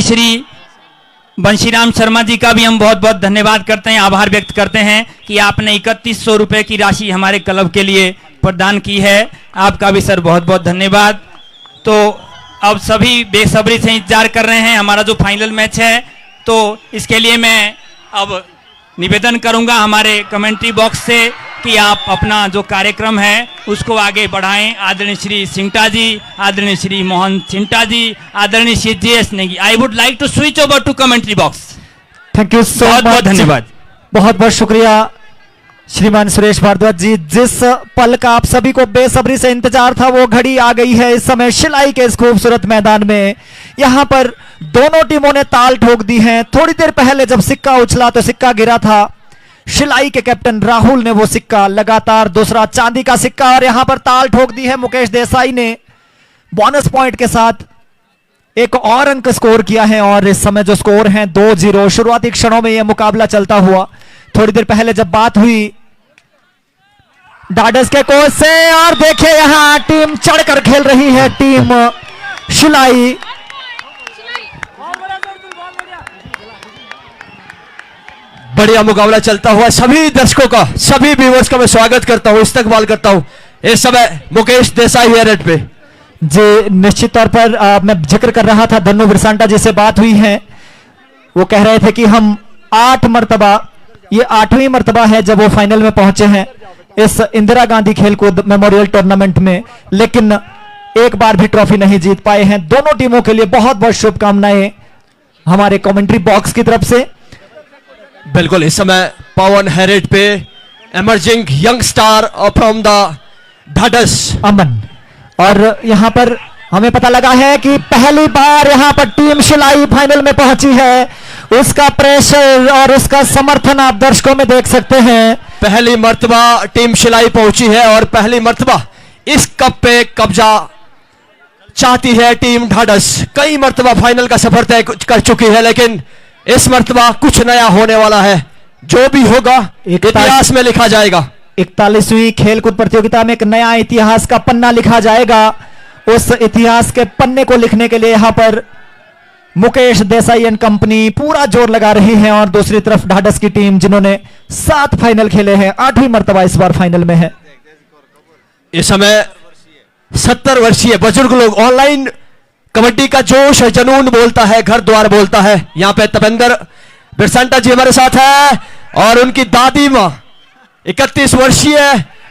श्री बंशीराम शर्मा जी का भी हम बहुत बहुत धन्यवाद करते हैं, आभार व्यक्त करते हैं कि आपने 3100 रुपए की राशि हमारे क्लब के लिए प्रदान की है। आपका भी सर बहुत बहुत धन्यवाद। तो अब सभी बेसब्री से इंतजार कर रहे हैं हमारा जो फाइनल मैच है, तो इसके लिए मैं अब निवेदन करूंगा हमारे कमेंट्री बॉक्स से कि आप अपना जो कार्यक्रम है उसको आगे बढ़ाएं। आदरणीय श्री सिंटा जी, आदरणीय श्री मोहन सिंटा जी, आदरणीय Shri JS Negi. I would like to switch over to commentary box. Thank you so much, बहुत धन्यवाद, बहुत बहुत शुक्रिया श्रीमान सुरेश भारद्वाज जी। जिस पल का आप सभी को बेसब्री से इंतजार था वो घड़ी आ गई है इस समय शिलाई के इस खूबसूरत मैदान में। यहां पर दोनों टीमों ने ताल ठोक दी है। थोड़ी देर पहले जब सिक्का उछला तो सिक्का गिरा था, शिलाई के कैप्टन राहुल ने वो सिक्का लगातार दूसरा चांदी का सिक्का, और यहां पर ताल ठोक दी है मुकेश देसाई ने बोनस पॉइंट के साथ एक और अंक स्कोर किया है। और इस समय जो स्कोर है 2-0। शुरुआती क्षणों में यह मुकाबला चलता हुआ, थोड़ी देर पहले जब बात हुई डाडस के कोच से, और देखिए यहां टीम चढ़कर खेल रही है, टीम शिलाई। बढ़िया मुकाबला चलता हुआ, सभी दर्शकों का, सभी व्यूअर्स का मैं स्वागत करता हूं, इस्तकबाल करता हूं। इस समय मुकेश देसाई है रेड पे जी। निश्चित तौर पर मैं जिक्र कर रहा था, धन्नो बिरसांटा जी से बात हुई है, वो कह रहे थे कि हम 8 मरतबा, ये 8वीं मरतबा है जब वो फाइनल में पहुंचे हैं इस इंदिरा गांधी खेलकूद मेमोरियल टूर्नामेंट में, लेकिन एक बार भी ट्रॉफी नहीं जीत पाए हैं। दोनों टीमों के लिए बहुत बहुत शुभकामनाएं हमारे कमेंट्री बॉक्स की तरफ से। बिल्कुल, इस समय पवन हेरेड पे emerging young star from the ढाढस अमन, और यहां पर हमें पता लगा है कि पहली बार यहां पर टीम शिलाई फाइनल में पहुंची है। उसका प्रेशर और उसका समर्थन आप दर्शकों में देख सकते हैं। पहली मर्तबा टीम शिलाई पहुंची है और पहली मर्तबा इस कप पे कब्जा चाहती है टीम ढाढस। कई मर्तबा फाइनल का सफर तय कर चुकी है, लेकिन इस मर्तबा कुछ नया होने वाला है। जो भी होगा इतिहास में लिखा जाएगा। 41वीं खेलकूद प्रतियोगिता में एक नया इतिहास का पन्ना लिखा जाएगा। उस इतिहास के पन्ने को लिखने के लिए यहां पर मुकेश देसाई एंड कंपनी पूरा जोर लगा रही है, और दूसरी तरफ ढाढस की टीम जिन्होंने 7 फाइनल खेले हैं, 8वीं मर्तबा इस बार फाइनल में है। इस समय 70 वर्षीय बुजुर्ग लोग, ऑनलाइन कबड्डी का जोश और जुनून बोलता है, घर द्वार बोलता है। यहां पे तपेंद्र बिरसांटा जी हमारे साथ है और उनकी दादी मां 31 वर्षीय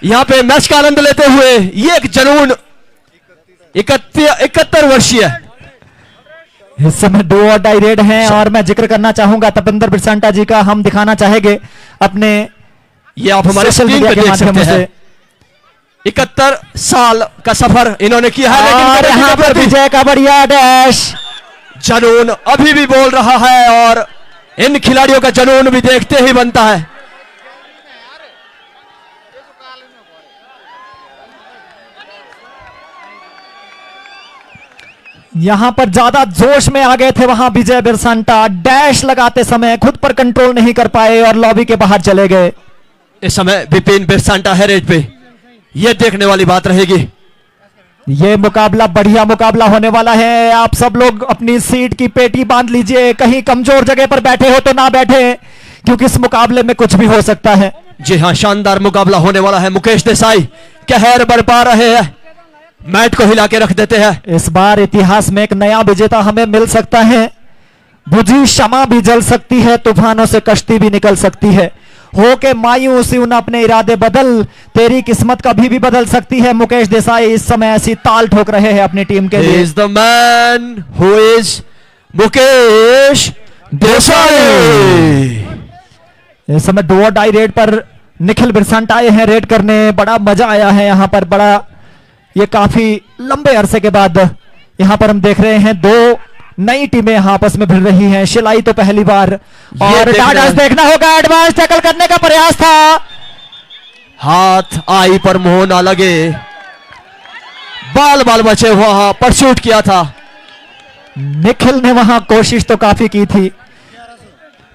यहां पे मैच का आनंद लेते हुए। ये एक जुनून 71 वर्षीय इस समय डू और डाई रेड हैं, और मैं जिक्र करना चाहूंगा तपेंद्र बिरसांटा जी का। हम दिखाना चाहेंगे अपने, ये आप हमारे सोशल मीडिया के माध्यम से 71 साल का सफर इन्होंने किया है, लेकिन यहां पर विजय का बढ़िया डैश, जुनून अभी भी बोल रहा है, और इन खिलाड़ियों का जुनून भी देखते ही बनता है। यहां पर ज्यादा जोश में आ गए थे वहां विजय बिरसांटा, डैश लगाते समय खुद पर कंट्रोल नहीं कर पाए और लॉबी के बाहर चले गए। इस समय विपिन बिरसांटा है रेड पे, यह देखने वाली बात रहेगी। यह मुकाबला बढ़िया मुकाबला होने वाला है। आप सब लोग अपनी सीट की पेटी बांध लीजिए, कहीं कमजोर जगह पर बैठे हो तो ना बैठे, क्योंकि इस मुकाबले में कुछ भी हो सकता है। जी हां, शानदार मुकाबला होने वाला है। मुकेश देसाई कहर बरपा रहे हैं, मैट को हिला के रख देते हैं। इस बार इतिहास में एक नया विजेता हमें मिल सकता है। बुझी शमा भी जल सकती है, तूफानों से कश्ती भी निकल सकती है। हो के मायूसी उन अपने इरादे बदल, तेरी किस्मत कभी भी बदल सकती है। मुकेश देसाई इस समय ऐसी ताल ठोक रहे हैं अपनी टीम के लिए। Is the man who is Mukesh Desai. इस समय डू और डाई रेड पर निखिल बिरसांटा आए हैं रेड करने। बड़ा मजा आया है यहाँ पर, बड़ा ये काफी लंबे अरसे के बाद यहां पर हम देख रहे हैं 2 नई टीमें आपस में भिड़ रही हैं। शिलाई तो पहली बार, और ढाढस देखना होगा, एडवांस टैकल करने का प्रयास था, हाथ आई पर मुंह ना लगे, बाल बाल बचे हुआ परसूट किया था। निखिल ने वहां कोशिश तो काफी की थी,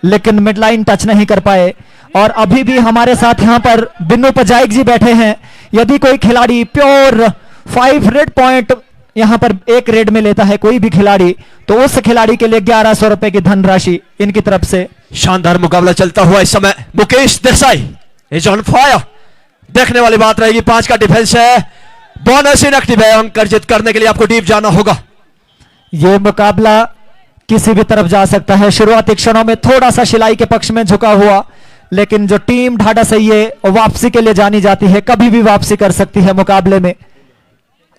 लेकिन मिडलाइन टच नहीं कर पाए। और अभी भी हमारे साथ यहां पर बिन्नू पजाइक जी बैठे हैं। यदि कोई खिलाड़ी प्योर 5 रेड पॉइंट यहाँ पर एक रेड में लेता है कोई भी खिलाड़ी तो उस खिलाड़ी के लिए 1100 रुपए की धनराशि इनकी तरफ से। शानदार मुकाबला चलता हुआ इस समय Mukesh Desai is on fire. देखने वाली बात रहेगी, 5 का डिफेंस है, बोनस इनएक्टिव है, अंक अर्जित करने के लिए आपको डीप जाना होगा। ये मुकाबला किसी भी तरफ जा सकता है। शुरुआती क्षणों में थोड़ा सा शिलाई के पक्ष में झुका हुआ, लेकिन जो टीम ढाढ़ा सही है वापसी के लिए जानी जाती है, कभी भी वापसी कर सकती है मुकाबले में।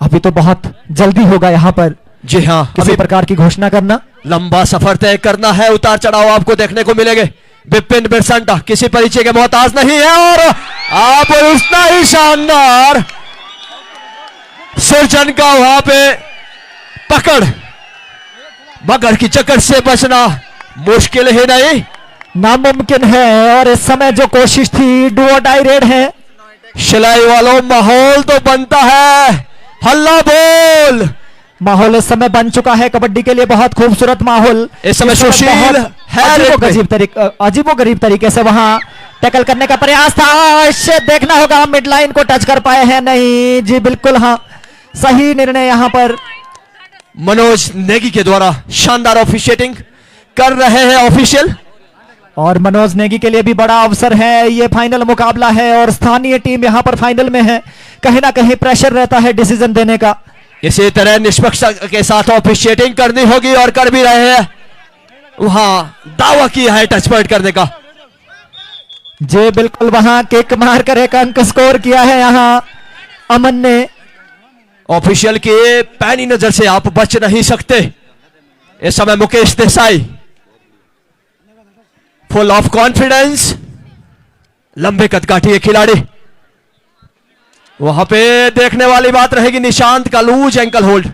अभी तो बहुत जल्दी होगा यहाँ पर जी हाँ, किसी प्रकार की घोषणा करना। लंबा सफर तय करना है, उतार चढ़ाव आपको देखने को मिलेंगे। विपिन बिरसंटा किसी परिचय के मोहताज नहीं है और आप उतना ही शानदार सृजन का वहां पे पकड़, मगर की चक्कर से बचना मुश्किल ही नहीं, नामुमकिन है। और इस समय जो कोशिश थी डू और डाई रेड है। शिलाई वालों माहौल तो बनता है, हल्ला बोल। माहौल इस समय बन चुका है कबड्डी के लिए, बहुत खूबसूरत माहौल। इस समय सुशील है, अजीबोगरीब तरीके से वहां टैकल करने का प्रयास था, इसे देखना होगा मिड लाइन को टच कर पाए हैं नहीं। जी बिल्कुल हाँ, सही निर्णय यहां पर मनोज नेगी के द्वारा शानदार ऑफिशिएटिंग कर रहे हैं ऑफिशियल। और मनोज नेगी के लिए भी बड़ा अवसर है, ये फाइनल मुकाबला है और स्थानीय टीम यहां पर फाइनल में है, कहीं ना कहीं प्रेशर रहता है डिसीजन देने का। इसी तरह निष्पक्षता के साथ ऑफिशिएटिंग करनी होगी और कर भी रहे हैं। वहां दावा किया है टच पॉइंट करने का। जी बिल्कुल, वहां किक मार कर एक अंक स्कोर किया है यहां अमन ने। ऑफिशियल के पैनी नजर से आप बच नहीं सकते। इस समय Mukesh Desai full of confidence, लंबे कदकाठी खिलाड़ी। वहां पे देखने वाली बात रहेगी निशांत का लूज एंकल होल्ड।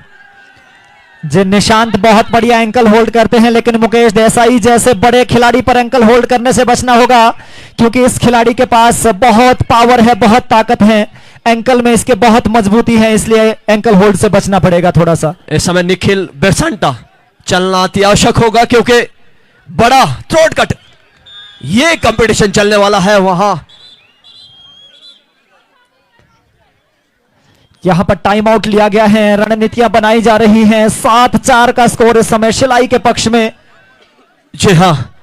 जी निशांत बहुत बढ़िया एंकल होल्ड करते हैं, लेकिन मुकेश देसाई जैसे बड़े खिलाड़ी पर एंकल होल्ड करने से बचना होगा, क्योंकि इस खिलाड़ी के पास बहुत पावर है, बहुत ताकत है, एंकल में इसके बहुत मजबूती है, इसलिए एंकल होल्ड से बचना पड़ेगा थोड़ा सा। इस समय निखिल बिरसंटा चलना अति आवश्यक होगा, क्योंकि बड़ा थ्रोट कट ये कंपटीशन चलने वाला है। वहां यहां पर टाइम आउट लिया गया है, रणनीतियां बनाई जा रही हैं। 7-4 का स्कोर इस समय शिलाई के पक्ष में। जी हाँ,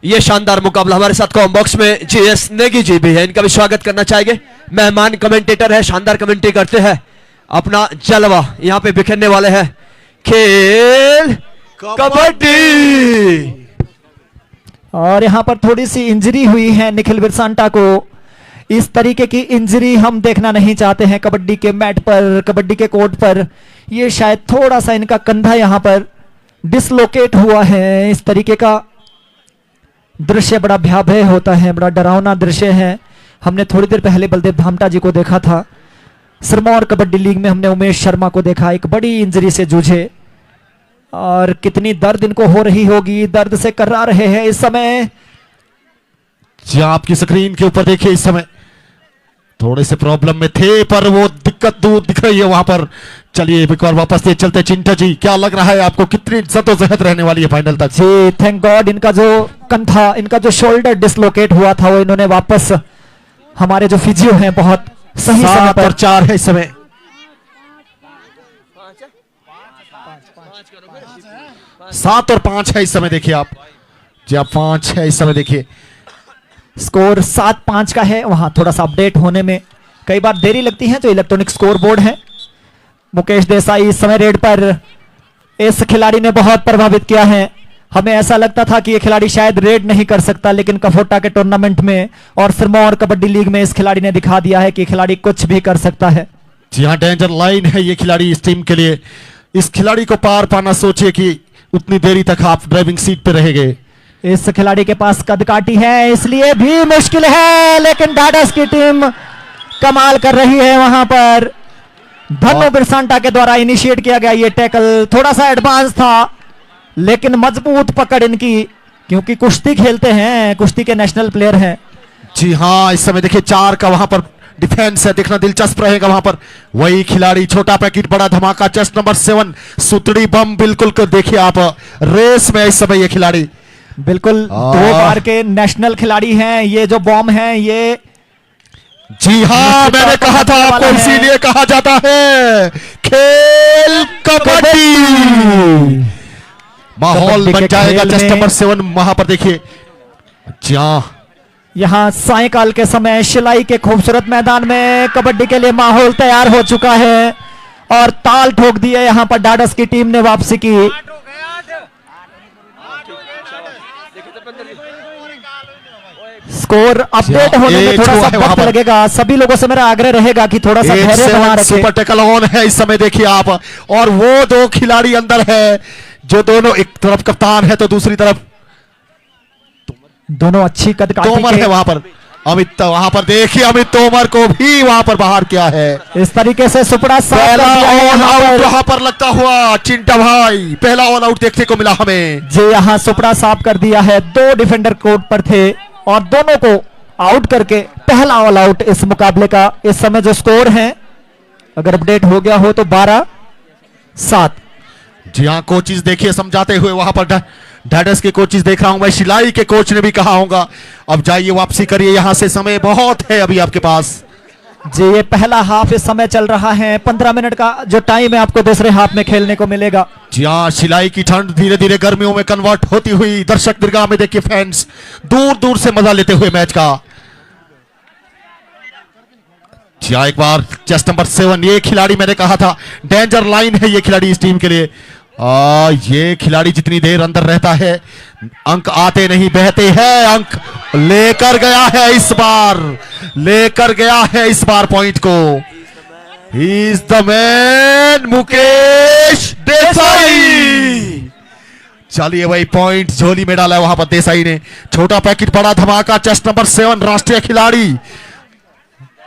ये शानदार मुकाबला हमारे साथ कॉम बॉक्स में जीएस नेगी जी भी है, इनका भी स्वागत करना चाहेंगे। मेहमान कमेंटेटर है, शानदार कमेंट्री करते हैं, अपना जलवा यहां पे बिखेरने वाले हैं। खेल कबड्डी। और यहां पर थोड़ी सी इंजरी हुई है निखिल बिरसांटा को। इस तरीके की इंजरी हम देखना नहीं चाहते हैं कबड्डी के मैट पर, कबड्डी के कोर्ट पर। ये शायद थोड़ा सा इनका कंधा यहां पर डिसलोकेट हुआ है। इस तरीके का दृश्य बड़ा भयावह होता है, बड़ा डरावना दृश्य है। हमने थोड़ी देर पहले बलदेव धामटा जी को देखा था, सिरमौर कबड्डी लीग में हमने उमेश शर्मा को देखा, एक बड़ी इंजरी से जूझे, और कितनी दर्द इनको हो रही होगी, दर्द से कर्रा रहे हैं इस समय। जी आपकी स्क्रीन के ऊपर देखिए, इस समय थोड़े से प्रॉब्लम में थे, पर वो दिक्कत दूर दिख रही है वहां पर। चलिए एक बार वापस ले चलते। चिंटा जी, क्या लग रहा है आपको, कितनी जद्दोजहद रहने वाली है फाइनल तक? जी थैंक गॉड, इनका जो कंधा, इनका जो शोल्डर डिसलोकेट हुआ था, वो इन्होंने वापस, हमारे जो फिजियो हैं बहुत सही समय पर। 4 है इस समय। 7 और 5 है इस समय, देखिए आप जी, आप 5 है इस समय, देखिए स्कोर 7-5 का है। वहां थोड़ा सा अपडेट होने में कई बार देरी लगती है, जो इलेक्ट्रॉनिक स्कोर बोर्ड है। मुकेश देसाई इस समय रेड पर, इस खिलाड़ी ने बहुत प्रभावित किया है। हमें ऐसा लगता था कि ये खिलाड़ी शायद रेड नहीं कर सकता, लेकिन कफोटा के टूर्नामेंट में और सिरमौर कबड्डी लीग में इस खिलाड़ी ने दिखा दिया है कि खिलाड़ी कुछ भी कर सकता है। जी हाँ, डेंजर लाइन है ये खिलाड़ी इस टीम के लिए। इस खिलाड़ी को पार पाना, सोचिए कि उतनी देरी तक आप ड्राइविंग सीट पे रहेंगे। इस खिलाड़ी के पास कदकाठी है, इसलिए भी मुश्किल है, लेकिन डाडस की टीम कमाल कर रही है। वहां पर धनु बिरसांटा के द्वारा इनिशिएट किया गया ये टैकल थोड़ा सा एडवांस था, लेकिन मजबूत पकड़ इनकी, क्योंकि कुश्ती खेलते हैं, कुश्ती के नेशनल प्लेयर हैं। जी हाँ, इस समय देखिए 4 का वहां पर डिफेंस है, देखना दिलचस्प रहेगा वहां पर। वही खिलाड़ी, छोटा पैकेट बड़ा धमाका, चेस्ट नंबर 7 सुतड़ी बम, बिल्कुल को देखिए आप, रेस में इस समय ये खिलाड़ी बिल्कुल 2 बार के नेशनल खिलाड़ी हैं। ये जो बॉम्ब है, ये जी हाँ, मैंने कहा था आपको, इसीलिए कहा जाता है खेल कबड्डी। माहौल कबड्डी बन के जाएगा खेल जस्ट में- नंबर 7 वहां पर देखिए। जी हाँ, यहाँ सायकाल के समय शिलाई के खूबसूरत मैदान में कबड्डी के लिए माहौल तैयार हो चुका है और ताल ठोक दी है यहाँ पर ढाढस की टीम ने वापसी की। स्कोर अपडेट होने में एक थोड़ा हुआ सा है वहां वक्त पर। लगेगा। सभी लोगों से मेरा आग्रह रहेगा कि थोड़ा सा धैर्य बना रखें। सुपर टैकल ऑन है इस समय देखिए आप, और वो दो खिलाड़ी अंदर है जो दोनों, एक तरफ कप्तान है तो दूसरी तरफ दोनों अच्छी कदकाठी तोमर है के वहां पर। अमित वहां पर देखिए, अमित तोमर को भी वहां पर बाहर किया है। इस तरीके से सुपड़ा साफ कर पहला दिया है ऑल यहाँ आउट पर। वहां पर लगता हुआ चिंटा भाई, पहला ऑल आउट देखने को मिला हमें। जी यहाँ सुपड़ा साफ कर दिया है। दो डिफेंडर कोर्ट पर थे और दोनों को आउट करके पहला ऑल आउट इस मुकाबले का। इस समय जो स्कोर है अगर अपडेट हो गया हो तो 12-7। जी हाँ, कोचिज देखिए समझाते हुए वहां पर ढाढस के कोचिज देख रहा हूं मैं। शिलाई के कोच ने भी कहा होगा अब जाइए वापसी करिए, यहां से समय बहुत है अभी आपके पास। जी ये पहला हाफ इस समय चल रहा है। 15 मिनट का जो टाइम है आपको दूसरे हाफ में खेलने को मिलेगा। जी हाँ, शिलाई की ठंड धीरे धीरे गर्मियों में कन्वर्ट होती हुई दर्शक दीर्घा में देखिए फैंस दूर दूर से मजा लेते हुए मैच का। जी हाँ, एक बार चेस्ट नंबर 7, ये खिलाड़ी मैंने कहा था डेंजर लाइन है ये खिलाड़ी इस टीम के लिए। ये खिलाड़ी जितनी देर अंदर रहता है अंक आते नहीं बहते हैं। अंक लेकर गया है इस बार, लेकर गया है इस बार पॉइंट को। ही is the man Mukesh Desai. चलिए भाई, पॉइंट झोली में डाला है वहां पर देसाई ने। छोटा पैकेट बड़ा धमाका, चेस्ट नंबर 7 राष्ट्रीय खिलाड़ी।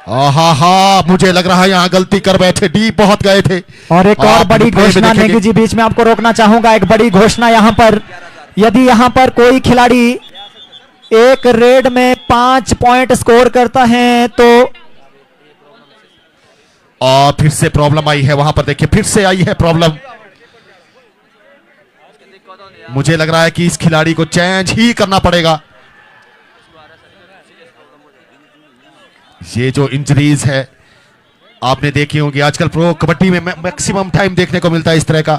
हा, मुझे लग रहा है यहाँ गलती कर बैठे, डीप बहुत गए थे। और एक और आप बड़ी रिप्ले में घोषणा देखेंगे। नेगी जी, बीच में आपको रोकना चाहूंगा। एक बड़ी घोषणा यहाँ पर, यदि यहाँ पर कोई खिलाड़ी एक रेड में 5 पॉइंट स्कोर करता है तो और फिर से प्रॉब्लम आई है वहां पर देखिए, फिर से आई है प्रॉब्लम। मुझे लग रहा है कि इस खिलाड़ी को चेंज ही करना पड़ेगा। ये जो इंजरीज है आपने देखी होंगी आजकल प्रो कबड्डी में मैक्सिमम टाइम देखने को मिलता है इस तरह का।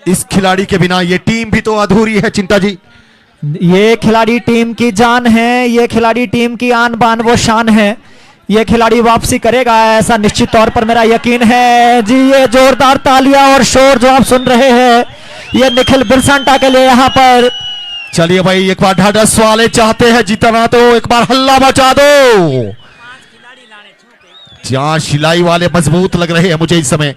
इस खिलाड़ी के बिना ये टीम भी तो अधूरी है चिंता जी। ये खिलाड़ी टीम की जान है, ये खिलाड़ी टीम की आन बान वो शान है। ये खिलाड़ी वापसी करेगा ऐसा निश्चित तौर पर मेरा यकीन है। जी ये जोरदार तालियां और शोर जो आप सुन रहे हैं ये निखिल बिरसांटा के लिए यहाँ पर। चलिए भाई, एक बार ढाढस वाले चाहते हैं जीतना तो एक बार हल्ला मचा दो। जहां शिलाई वाले मजबूत लग रहे हैं मुझे इस समय।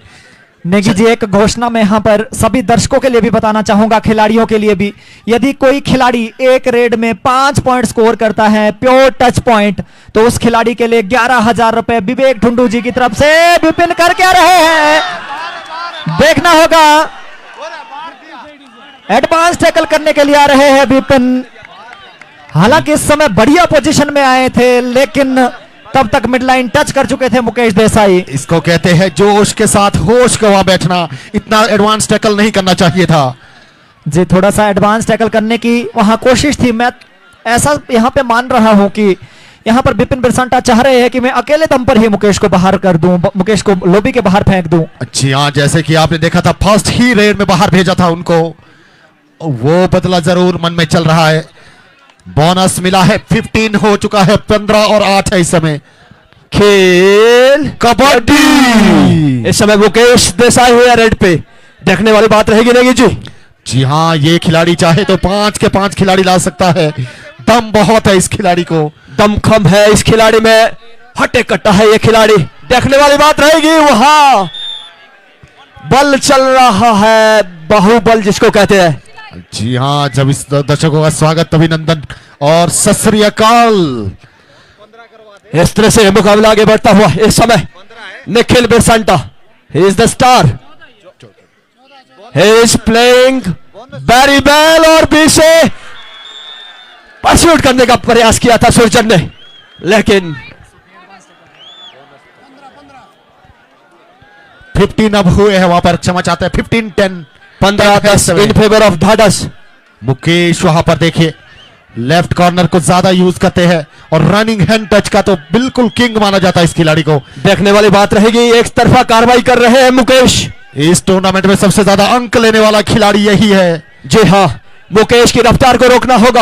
नेगी जी एक घोषणा मैं यहाँ पर सभी दर्शकों के लिए भी बताना चाहूंगा, खिलाड़ियों के लिए भी। यदि कोई खिलाड़ी एक रेड में 5 पॉइंट स्कोर करता है प्योर टच पॉइंट, तो उस खिलाड़ी के लिए 11,000 रुपए विवेक ढुंडू जी की तरफ से विपिन कर क्या रहे हैं देखना होगा। एडवांस टैकल करने के लिए आ रहे हैं विपिन। हालांकि इस समय बढ़िया पोजीशन में आए थे लेकिन तब तक मिड लाइन टच कर चुके थे मुकेश देसाई। इसको कहते हैं जोश के साथ होश गवा बैठना। इतना एडवांस टैकल नहीं करना चाहिए था। जी थोड़ा सा एडवांस टैकल करने की वहां कोशिश थी। मैं ऐसा यहां पे मान रहा हूं कि यहां पर विपिन बिरसांटा चाह रहे हैं कि मैं अकेले दम पर ही मुकेश को बाहर कर दूं, मुकेश को लॉबी के बाहर फेंक दूं। जी हाँ, जैसे कि आपने देखा था फर्स्ट ही रेड में बाहर भेजा था उनको, वो बदला जरूर मन में चल रहा है। बोनस मिला है, 15 हो चुका है, 15 और 8 है इस समय। खेल कबड्डी। इस समय मुकेश देसाई हुए रेड पे, देखने वाली बात रहेगी नहीं जी। जी हाँ, ये खिलाड़ी चाहे तो 5 के 5 खिलाड़ी ला सकता है। दम बहुत है इस खिलाड़ी को, दमखम है इस खिलाड़ी में, हटे कट्टा है ये खिलाड़ी। देखने वाली बात रहेगी, वहां बल चल रहा है, बाहुबल जिसको कहते हैं। जी हाँ, जब इस दर्शकों का स्वागत, अभिनंदन और सत श्री अकाल। इस तरह से मुकाबला आगे बढ़ता हुआ इस समय निखिल बिरसांटा, he is the star, he is playing very well. और बीच से परस्यूट करने का प्रयास किया था सुरजन ने, लेकिन 15 अब हुए हैं वहां पर, क्षमा चाहते हैं, 15-10 15-10 इन फेवर ऑफ ढाढस। मुकेश वहां पर देखिए लेफ्ट कॉर्नर को ज्यादा यूज करते हैं और रनिंग हैंड टच का तो बिल्कुल किंग माना जाता है इस खिलाड़ी को। देखने वाली बात रहेगी, एक तरफा कार्रवाई कर रहे हैं मुकेश। इस टूर्नामेंट में सबसे ज्यादा अंक लेने वाला खिलाड़ी यही है। जी हाँ, मुकेश की रफ्तार को रोकना होगा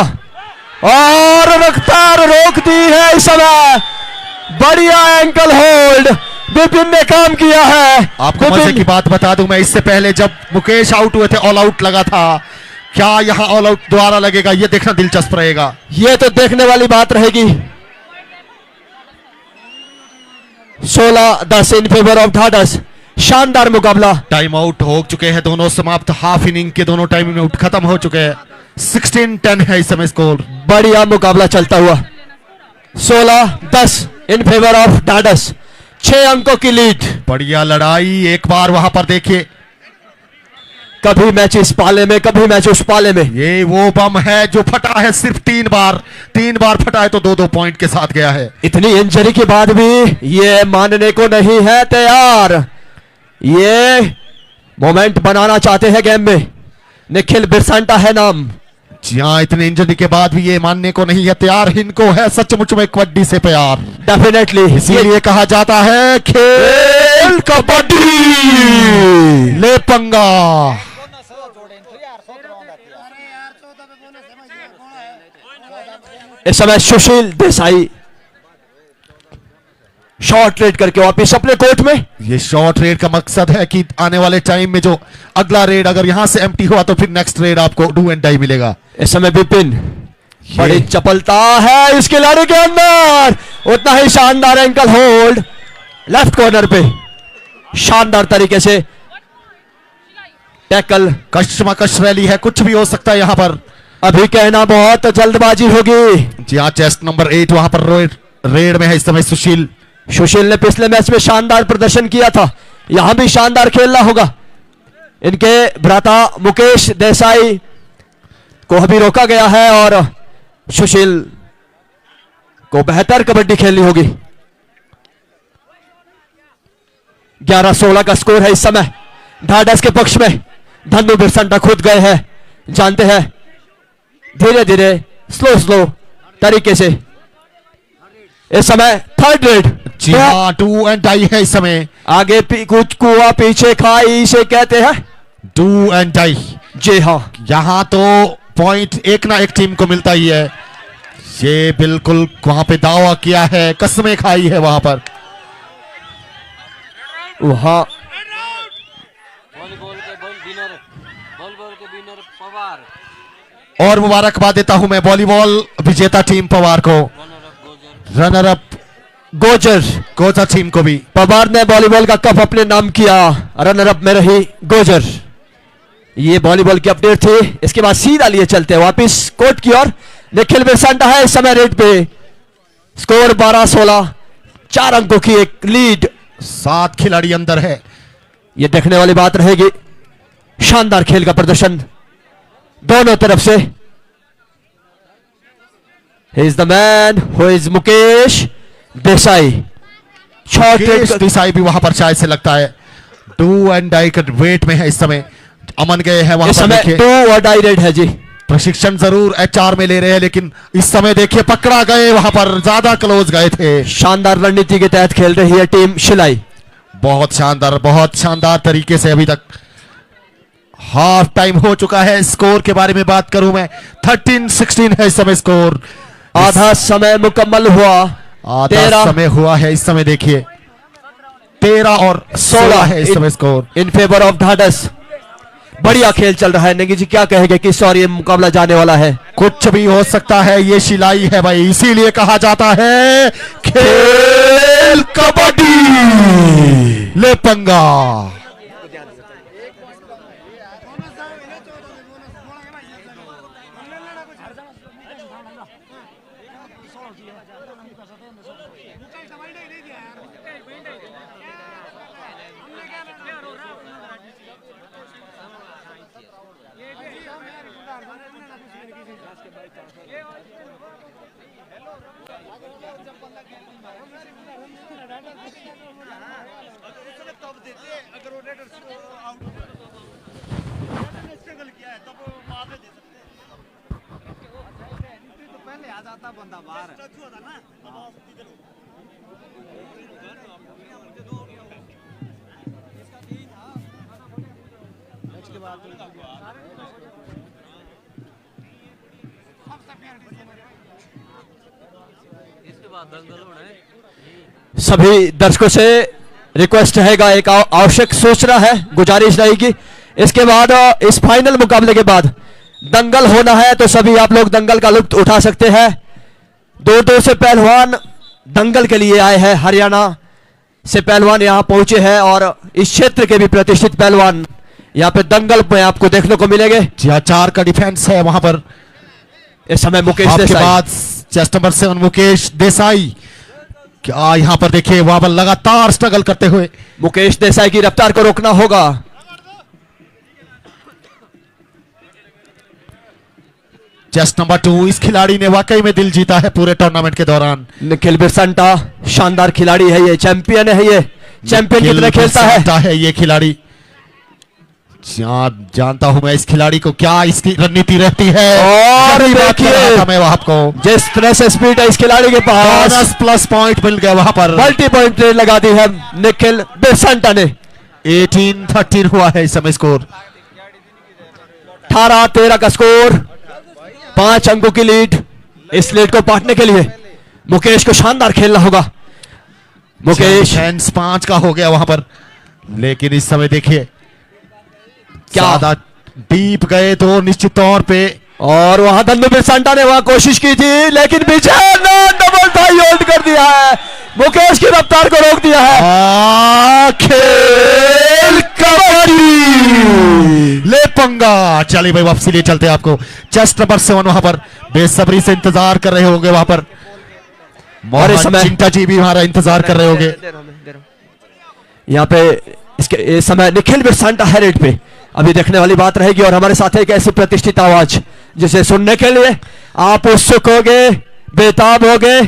और रफ्तार रोक दी है इस समय। बढ़िया एंकल होल्ड विपिन ने काम किया है। आपको मजे की बात बता दूं, मैं इससे पहले जब मुकेश आउट हुए थे ऑल आउट लगा था। क्या यहां ऑल आउट दोबारा लगेगा, यह देखना दिलचस्प रहेगा। यह तो देखने वाली बात रहेगी। 16-10 इन फेवर ऑफ ढाढस। शानदार मुकाबला। टाइम आउट हो चुके हैं दोनों, समाप्त। हाफ इनिंग के दोनों टाइम आउट खत्म हो चुके हैं। 16-10 है इस समय स्कोर। बढ़िया मुकाबला चलता हुआ। 16-10 इन फेवर ऑफ ढाढस। 6 अंकों की लीड। बढ़िया लड़ाई। एक बार वहां पर देखिए, कभी मैच इस पाले में, कभी मैच उस पाले में। ये वो बम है जो फटा है सिर्फ 3 बार फटा है तो 2-2 पॉइंट के साथ गया है। इतनी इंजरी के बाद भी ये मानने को नहीं है तैयार। ये मोमेंट बनाना चाहते हैं गेम में। निखिल बिरसांटा है नाम। जी हाँ, इतने इंजरी के बाद भी ये मानने को नहीं है तैयार। इनको है सचमुच में कबड्डी से प्यार। डेफिनेटली इसीलिए कहा जाता है खेल कबड्डी ले पंगा। इस समय सुशील देसाई शॉर्ट रेड करके वापिस अपने कोर्ट में। ये शॉर्ट रेड का मकसद है कि आने वाले टाइम में जो अगला रेड अगर यहां से एम्प्टी हुआ तो फिर नेक्स्ट रेड आपको डू एंड डाई मिलेगा। इस समय विपिन बड़ी चपलता है इस खिलाड़ी के अंदर। उतना ही शानदार एंकल होल्ड लेफ्ट कॉर्नर पे। शानदार तरीके से टैकल। कश्मकश रैली है, कुछ भी हो सकता है यहां पर। अभी कहना बहुत जल्दबाजी होगी। जी हाँ, चेस्ट नंबर 8 वहां पर रेड में है इस समय सुशील। सुशील ने पिछले मैच में शानदार प्रदर्शन किया था, यहां भी शानदार खेलना होगा। इनके भ्राता मुकेश देसाई को अभी रोका गया है और सुशील को बेहतर कबड्डी खेलनी होगी। 11-16 का स्कोर है इस समय ढाढस के पक्ष में। धनु बिरसंटा खुद गए हैं, जानते हैं धीरे धीरे स्लो तरीके से। इस समय थर्ड रेड। जी हाँ, डू एंड डाई है इस समय। आगे कुछ कुआ पीछे खाई इसे कहते हैं डू एंड डाई। जी हाँ, यहां तो पॉइंट एक ना एक टीम को मिलता ही है। ये बिल्कुल वहां पे दावा किया है, कसमें खाई है वहां पर। वहां और मुबारकबाद देता हूं मैं वॉलीबॉल विजेता टीम पवार को, रनर अप गोजर टीम को भी। पवार ने वॉलीबॉल का कप अपने नाम किया, रनर अप में रही गोजर। ये वॉलीबॉल की अपडेट थी। इसके बाद सीधा लिए चलते हैं वापिस कोर्ट की ओर। निखिल बिरसांटा है इस समय रेड पे। स्कोर 12-16, 4 अंकों की एक लीड। 7 खिलाड़ी अंदर है। ये देखने वाली बात रहेगी। शानदार खेल का प्रदर्शन दोनों तरफ से। He is the man who is Mukesh Desai. Mukesh Desai भी वहां पर शायद से लगता है डू एंड डाई का वेट में है इस समय। अमन गए हैं वहां पर, देखिए डू और डाई रेड है जी। प्रशिक्षण जरूर एचआर में ले रहे हैं लेकिन इस समय देखिए पकड़ा गए, वहां पर ज्यादा क्लोज गए थे। शानदार रणनीति के तहत खेल रही है टीम शिलाई। बहुत शानदार तरीके से अभी तक हाफ टाइम हो चुका है। स्कोर के बारे में बात करूं मैं, 13-16 है इस समय स्कोर। आधा समय मुकम्मल हुआ। आधा समय हुआ है इस समय। देखिए 13 और 16 है इस समय स्कोर इन फेवर ऑफ ढाढस। बढ़िया खेल चल रहा है। नेगी जी क्या कहेंगे किस और ये मुकाबला जाने वाला है? कुछ भी हो सकता है, ये शिलाई है भाई, इसीलिए कहा जाता है खेल कबड्डी ले पंगा। सभी दर्शकों से रिक्वेस्ट रहेगा, एक आवश्यक सूचना है, गुजारिश रहेगी। इसके बाद इस फाइनल मुकाबले के बाद दंगल होना है, तो सभी आप लोग दंगल का लुत्फ उठा सकते हैं। दूर दूर से पहलवान दंगल के लिए आए हैं, हरियाणा से पहलवान यहां पहुंचे हैं और इस क्षेत्र के भी प्रतिष्ठित पहलवान यहां पे दंगल में आपको देखने को मिलेंगे। जी हाँ, 4 का डिफेंस है वहां पर। इस समय मुकेश आपके देसाई, बाद चेस्ट नंबर 7 मुकेश देसाई, क्या यहां पर देखिए वहां पर लगातार स्ट्रगल करते हुए मुकेश देसाई की रफ्तार को रोकना होगा। चेस्ट नंबर 2, इस खिलाड़ी ने वाकई में दिल जीता है पूरे टूर्नामेंट के दौरान। निखिल बिरसंटा शानदार खिलाड़ी है, ये चैंपियन है, ये चैंपियन की तरह खेलता है ये खिलाड़ी। जानता हूं मैं इस खिलाड़ी को, क्या इसकी रणनीति रहती है। और देखिए मैं आपको जिस तरह से स्पीड है इस खिलाड़ी के पास, प्लस पॉइंट मिल गया वहां पर। मल्टी पॉइंट ट्रेन लगा दी है निखिल बिरसंटा ने। 18-13 हुआ है इस समय स्कोर। 18-13 का स्कोर, 5 अंकों की लीड। इस लीड को पाटने के लिए मुकेश को शानदार खेलना होगा। मुकेश 5 का हो गया वहां पर, लेकिन इस समय देखिए क्या ज्यादा डीप गए तो निश्चित तौर पे। और वहां धन्नु बिरसंटा ने वहां कोशिश की थी, लेकिन विजय ने डबल टाई होल्ड कर दिया है, मुकेश की रफ्तार को रोक दिया है। खेल कबड्डी ले पंगा। चलिए भाई वापसी ले चलते हैं आपको। चेस्ट नंबर 7 वहां पर बेसब्री से इंतजार कर रहे होंगे वहां पर। और इस समय चिंता जी भी हमारा इंतजार कर रहे होंगे यहाँ पे। इस समय निखिल बिरसंटा है रेड पे, अभी देखने वाली बात रहेगी। और हमारे साथ एक ऐसी प्रतिष्ठित आवाज जिसे सुनने के लिए आप उत्सुक होगे, बेताब होगे,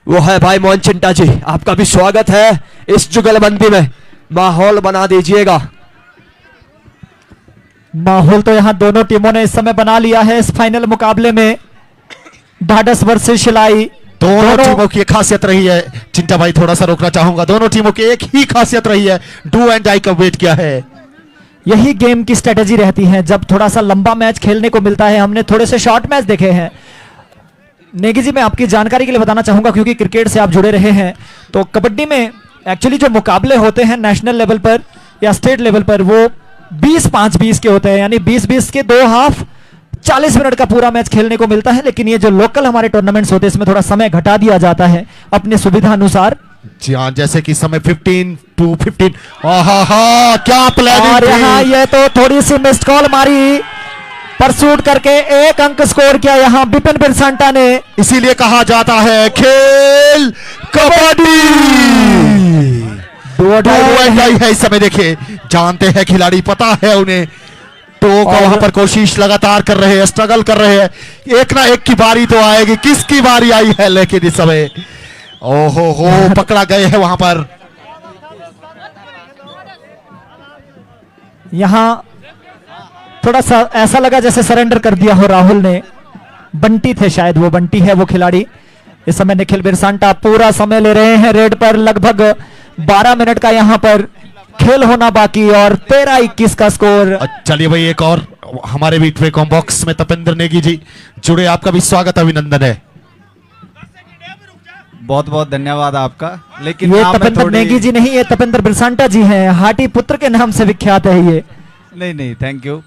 वो है भाई मोहन चिंटा जी। आपका भी स्वागत है इस जुगलबंदी में, माहौल बना दीजिएगा। माहौल तो यहाँ दोनों टीमों ने इस समय बना लिया है इस फाइनल मुकाबले में। ढाढस वर्सेस शिलाई, दोनों टीमों की एक खासियत रही है। चिंटा भाई थोड़ा सा रोकना चाहूंगा, दोनों टीमों की एक ही खासियत रही है, डू एंड डाई का वेट किया है। यही गेम की स्ट्रेटेजी रहती है जब थोड़ा सा लंबा मैच खेलने को मिलता है। हमने थोड़े से शॉर्ट मैच देखे हैं। नेगी जी, मैं आपकी जानकारी के लिए बताना चाहूंगा, क्योंकि क्रिकेट से आप जुड़े रहे हैं, तो कबड्डी में एक्चुअली जो मुकाबले होते हैं नेशनल लेवल पर या स्टेट लेवल पर, वो 20-5-20 के होते हैं, यानी 20-20 के 2 हाफ, 40 मिनट का पूरा मैच खेलने को मिलता है। लेकिन ये जो लोकल हमारे टूर्नामेंट्स होते हैं इसमें थोड़ा समय घटा दिया जाता है अपनी सुविधा अनुसार। जी हाँ, जैसे कि समय 15-15। क्या प्लानिंग और यहाँ ये तो थोड़ी सी मिस्ड कॉल मारी, परसूट करके 1 अंक स्कोर किया यहाँ विपिन बिरसंटा ने। इसीलिए कहा जाता है खेल कबड्डी दो डाई है इस समय। देखिए जानते हैं खिलाड़ी, पता है उन्हें, तो वहां पर कोशिश लगातार कर रहे हैं, स्ट्रगल कर रहे हैं। एक ना एक की बारी तो आएगी, किसकी बारी आई है, लेकिन इस समय ओहो हो पकड़ा गए हैं वहां पर। यहां थोड़ा सा ऐसा लगा जैसे सरेंडर कर दिया हो राहुल ने। बंटी थे शायद, वो बंटी है वो खिलाड़ी। इस समय निखिल बिरसंटा पूरा समय ले रहे हैं रेड पर। लगभग 12 मिनट का यहां पर खेल होना बाकी और 13-21 का स्कोर। चलिए भाई, एक और हमारे बीच में कॉम्बॉक्स में तपेंद्र नेगी जी जुड़े, आपका भी स्वागत अभिनंदन है। बहुत बहुत धन्यवाद आपका। लेकिन ये नाम में तपेंद्र थोड़ी- नेगी जी नहीं, ये तपेंद्र बिरसंटा जी हैं, हाटी पुत्र के नाम से विख्यात है ये। नहीं, थैंक यू।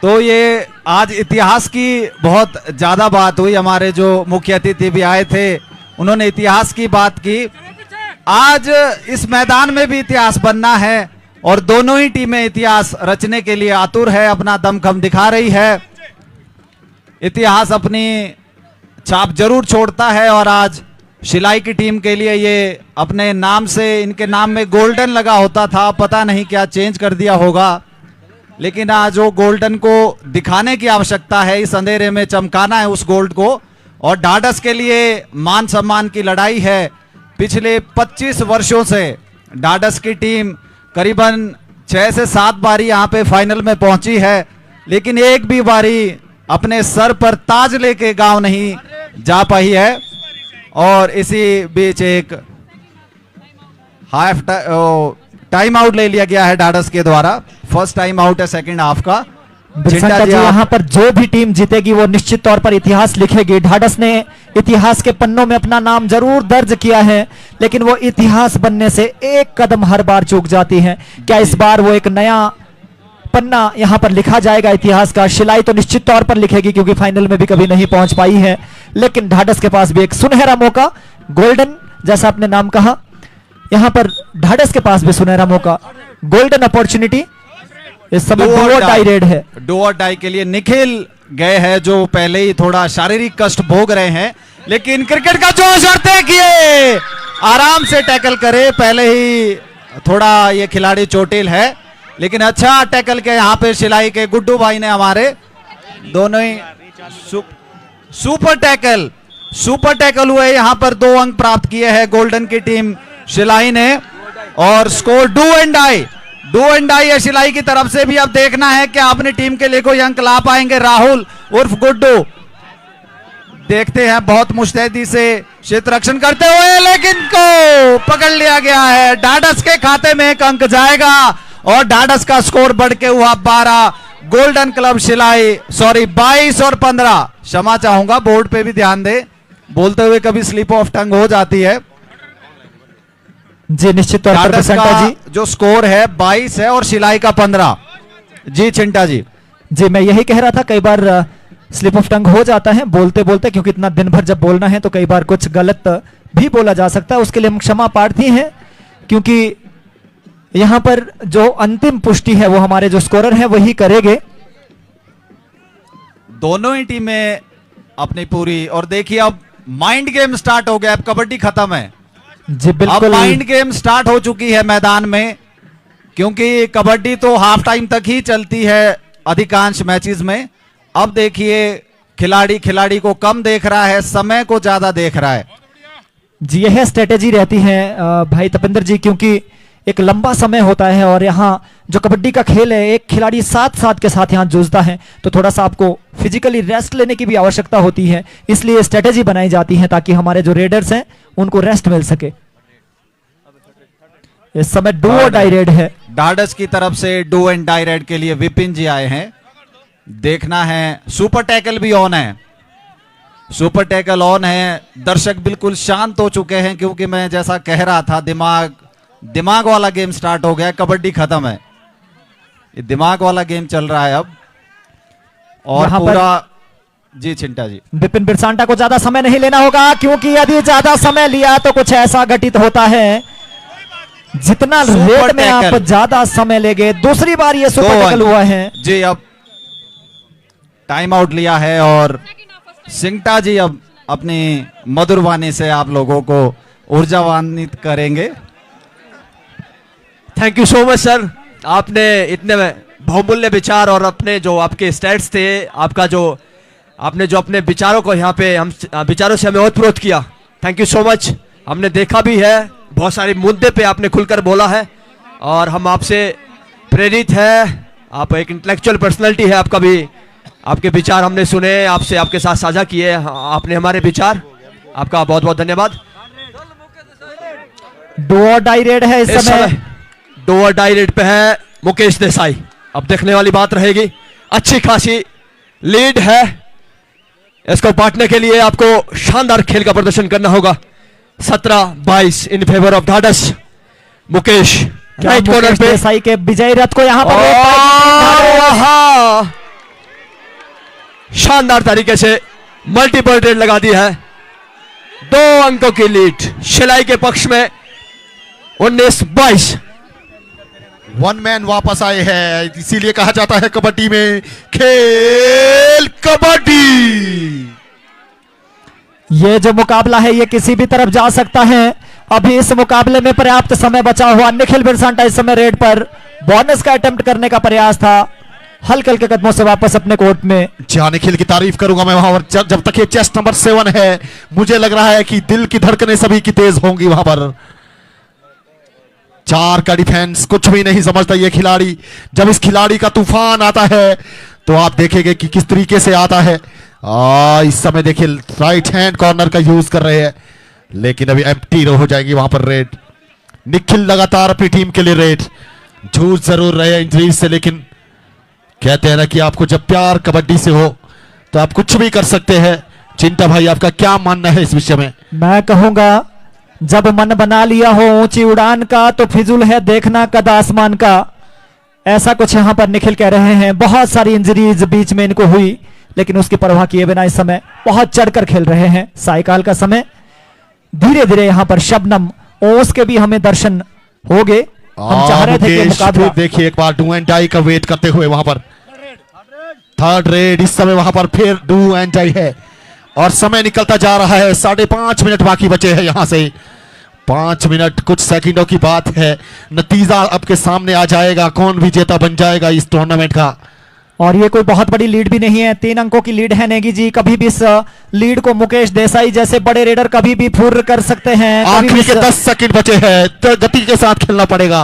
तो ये आज इतिहास की बहुत ज्यादा बात हुई। हमारे जो मुख्य अतिथि भी आए थे उन्होंने इतिहास की बात की। आज इस मैदान में भी इतिहास बनना है और दोनों ही टीमें इतिहास रचने के लिए आतुर है, अपना दमखम दिखा रही है। इतिहास अपनी छाप जरूर छोड़ता है और आज शिलाई की टीम के लिए ये अपने नाम से, इनके नाम में गोल्डन लगा होता था, पता नहीं क्या चेंज कर दिया होगा, लेकिन आज वो गोल्डन को दिखाने की आवश्यकता है, इस अंधेरे में चमकाना है उस गोल्ड को। और ढाढस के लिए मान सम्मान की लड़ाई है। पिछले 25 वर्षों से ढाढस की टीम करीबन 6 से 7 बारी यहाँ पे फाइनल में पहुंची है, लेकिन एक भी बारी अपने सर पर ताज लेके गांव नहीं जा पाई है। और इसी बीच एक हाफ टाइम आउट ले लिया गया है ढाढस के द्वारा। फर्स्ट टाइम आउट है सेकंड हाफ का। बिरसांटा जी, आप- यहाँ पर जो भी टीम जीतेगी वो निश्चित तौर पर इतिहास लिखेगी। ढाढस ने इतिहास के पन्नों में अपना नाम जरूर दर्ज किया है, लेकिन वो इतिहास बनने से एक कदम हर बार चूक जाती है। क्या इस बार वो एक नया पन्ना यहाँ पर लिखा जाएगा इतिहास का? शिलाई तो निश्चित तौर पर लिखेगी क्योंकि फाइनल में भी कभी नहीं पहुंच पाई है, लेकिन ढाढस के पास भी एक सुनहरा मौका, गोल्डन जैसा आपने नाम कहा, यहाँ पर ढाढस के पास भी सुनहरा मौका, गोल्डन अपॉर्चुनिटी। इस समय डू और दो डाई। टाई रेड है। डू और डाई के लिए निखिल गए हैं, जो पहले ही थोड़ा शारीरिक कष्ट भोग रहे हैं, लेकिन क्रिकेट का जोश और तय किए, आराम से टैकल करे। पहले ही थोड़ा ये खिलाड़ी चोटिल है, लेकिन अच्छा टैकल के यहाँ पे शिलाई के गुड्डू भाई ने हमारे दोनों ही सुपर टैकल हुए। यहाँ पर 2 अंक प्राप्त किए हैं गोल्डन की टीम शिलाई ने। और स्कोर डू एंड डाई है शिलाई की तरफ से भी। अब देखना है कि अपनी टीम के लिए कोई अंक ला पाएंगे राहुल उर्फ गुड्डू। देखते हैं, बहुत मुस्तैदी से क्षेत्र रक्षण करते हुए, लेकिन को पकड़ लिया गया है। ढाढस के खाते में एक अंक जाएगा और ढाढस का स्कोर बढ़ के हुआ 12। गोल्डन क्लब शिलाई 22 और 15। क्षमा चाहूंगा, बोर्ड पे भी ध्यान दे, बोलते हुए कभी स्लिप ऑफ टंग हो जाती है। जी निश्चित तौर पर ढाढस बिरसांटा का जी, जो स्कोर है 22 है और शिलाई का 15। जी चिंटा जी। जी मैं यही कह रहा था, कई बार स्लिप ऑफ टंग हो जाता है बोलते बोलते, क्योंकि इतना दिन भर जब बोलना है तो कई बार कुछ गलत भी बोला जा सकता है। उसके लिए हम क्षमा प्रार्थी हैं, क्योंकि यहां पर जो अंतिम पुष्टि है वो हमारे जो स्कोरर हैं वही करेंगे। दोनों ही टीमें अपनी पूरी, और देखिए अब माइंड गेम स्टार्ट हो गया। अब कबड्डी खत्म है, जी अब बिल्कुल। माइंड गेम स्टार्ट हो चुकी है मैदान में, क्योंकि कबड्डी तो हाफ टाइम तक ही चलती है अधिकांश मैचेस में। अब देखिए खिलाड़ी को कम देख रहा है, समय को ज्यादा देख रहा है। जी यह स्ट्रेटेजी रहती है भाई तपेंद्र जी, क्योंकि एक लंबा समय होता है और यहाँ जो कबड्डी का खेल है, एक खिलाड़ी साथ के साथ यहाँ जूझता है, तो थोड़ा सा आपको फिजिकली रेस्ट लेने की भी आवश्यकता होती है। इसलिए स्ट्रेटेजी बनाई जाती है ताकि हमारे जो रेडर्स हैं उनको रेस्ट मिल सके। इस समय डू और डाई रेड है। ढाढस की तरफ से डू एंड डाई रेड के लिए विपिन जी आए हैं। देखना है, सुपर टैकल भी ऑन है, सुपर टैकल ऑन है। दर्शक बिल्कुल शांत हो चुके हैं, क्योंकि मैं जैसा कह रहा था दिमाग वाला गेम स्टार्ट हो गया है। कबड्डी खत्म है, ये दिमाग वाला गेम चल रहा है अब। और यहाँ पर- पूरा जी चिंटा जी। विपिन बिरसांटा को ज्यादा समय नहीं लेना होगा, क्योंकि यदि ज्यादा समय लिया तो कुछ ऐसा घटित होता है। जितना सुपर रेड में आप टैकल। ज्यादा समय लेंगे, दूसरी बार ये सुपर 2 टैकल अंक। हुआ है। जी अब टाइम आउट लिया है और सिंगटा जी अब अपनी मधुर वाणी से आप लोगों को ऊर्जावान्वित करेंगे। Thank you so much sir, आपने इतने बहुमूल्य विचार और अपने जो आपके स्टैट्स थे, आपने जो अपने विचारों को यहाँ पे हम विचारों से हमें ओतप्रोत किया। Thank you so much. हमने देखा भी है, बहुत सारे मुद्दे पे आपने खुलकर बोला है और हम आपसे प्रेरित है। आप एक इंटेलेक्चुअल पर्सनैलिटी है, आपका भी आपके विचार हमने सुने, आपसे आपके साथ साझा किए आपने हमारे विचार। आपका बहुत बहुत धन्यवाद। डू और डाई रेड है इस समय। डू और डाई रेड पे है मुकेश देसाई। अब देखने वाली बात रहेगी, अच्छी खासी लीड है, इसको बांटने के लिए आपको शानदार खेल का प्रदर्शन करना होगा। 17-22 इन फेवर ऑफ ढाढस। मुकेश क्या राइट कॉर्नर मुकेश पे देसाई के विजय रथ को यहाँ पर रोक पाएगी? और हाँ, शानदार तरीके से मल्टीपल रेड लगा दी है। 2 अंकों की लीड शिलाई के पक्ष में 19-22। वन मैन वापस आए हैं, इसीलिए कहा जाता है कबड्डी में खेल कबड्डी। ये जो मुकाबला है ये किसी भी तरफ जा सकता है। अभी इस मुकाबले में पर्याप्त समय बचा हुआ। निखिल बिरसांटा इस समय रेड पर बोनस का अटेम्प्ट करने का प्रयास था, हल्के हल्के कदमों से वापस अपने कोर्ट में। जाने खेल की तारीफ करूंगा मैं वहां पर। जब तक ये चेस्ट नंबर 7 है, मुझे लग रहा है कि दिल की धड़कनें सभी की तेज होंगी वहां पर। 4 का डिफेंस कुछ भी नहीं समझता ये खिलाड़ी। जब इस खिलाड़ी का तूफान आता है तो आप देखेंगे कि किस तरीके से आता है। इस समय देखिए राइट हैंड कॉर्नर का यूज कर रहे हैं, लेकिन अभी एम्प्टी हो जाएगी वहां पर रेड। निखिल लगातार अपनी टीम के लिए रेड, जूझ जरूर रहे हैं इंजरीज से, लेकिन कहते हैं ना कि आपको जब प्यार कबड्डी से हो तो आप कुछ भी कर सकते हैं। चिंटा भाई, आपका क्या मानना है इस विषय में? मैं कहूंगा जब मन बना लिया हो ऊंची उड़ान का तो फिजूल है देखना कद आसमान का, ऐसा कुछ यहां पर निखिल कह रहे हैं। बहुत सारी इंजरीज बीच में इनको हुई, लेकिन उसकी परवाह किए बिना इस समय बहुत चढ़कर खेल रहे हैं। सायकाल का समय, धीरे धीरे यहां पर शबनम ओस के भी हमें दर्शन हो गए। हम चाह रहे थे कि मुकाबला देखिए एक बार डू एंड डाई का वेट करते हुए वहां पर थर्ड रेड, इस समय वहां पर फिर डू एंड डाई है और समय निकलता जा रहा है। 5.5 मिनट बाकी बचे हैं, यहां से 5 मिनट कुछ सेकंडों की बात है। नतीजा आपके सामने आ जाएगा, कौन विजेता बन जाएगा इस टूर्नामेंट का। और ये कोई बहुत बड़ी लीड भी नहीं है, 3 अंकों की लीड है नेगी जी। कभी भी इस लीड को मुकेश देसाई जैसे बड़े रेडर कभी भी फुर्र कर सकते हैं। आखिरी के 10 सेकंड बचे हैं, तो गति के साथ खेलना पड़ेगा।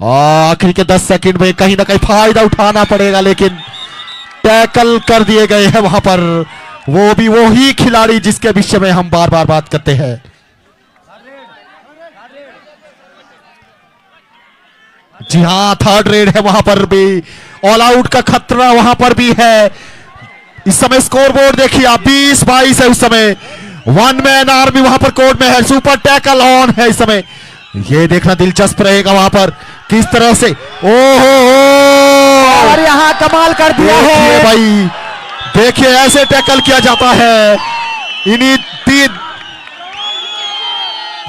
आखिरी के 10 सेकंड में कहीं ना कहीं फायदा उठाना पड़ेगा, लेकिन टैकल कर दिए गए हैं वहां पर, वो भी वही खिलाड़ी जिसके विषय में हम बार बार बात करते हैं। जी हाँ, थर्ड रेड है वहां पर भी, ऑल आउट का खतरा वहां पर भी है। इस समय स्कोर बोर्ड देखिए आप, 20-22 है उस समय। 1 मैन आर्मी वहां पर कोर्ट में है, सुपर टैकल ऑन है इस समय। ये देखना दिलचस्प रहेगा वहां पर किस तरह से। ओहो, और यहाँ कमाल कर दिया है भाई, देखिए ऐसे टैकल किया जाता है। इन्हीं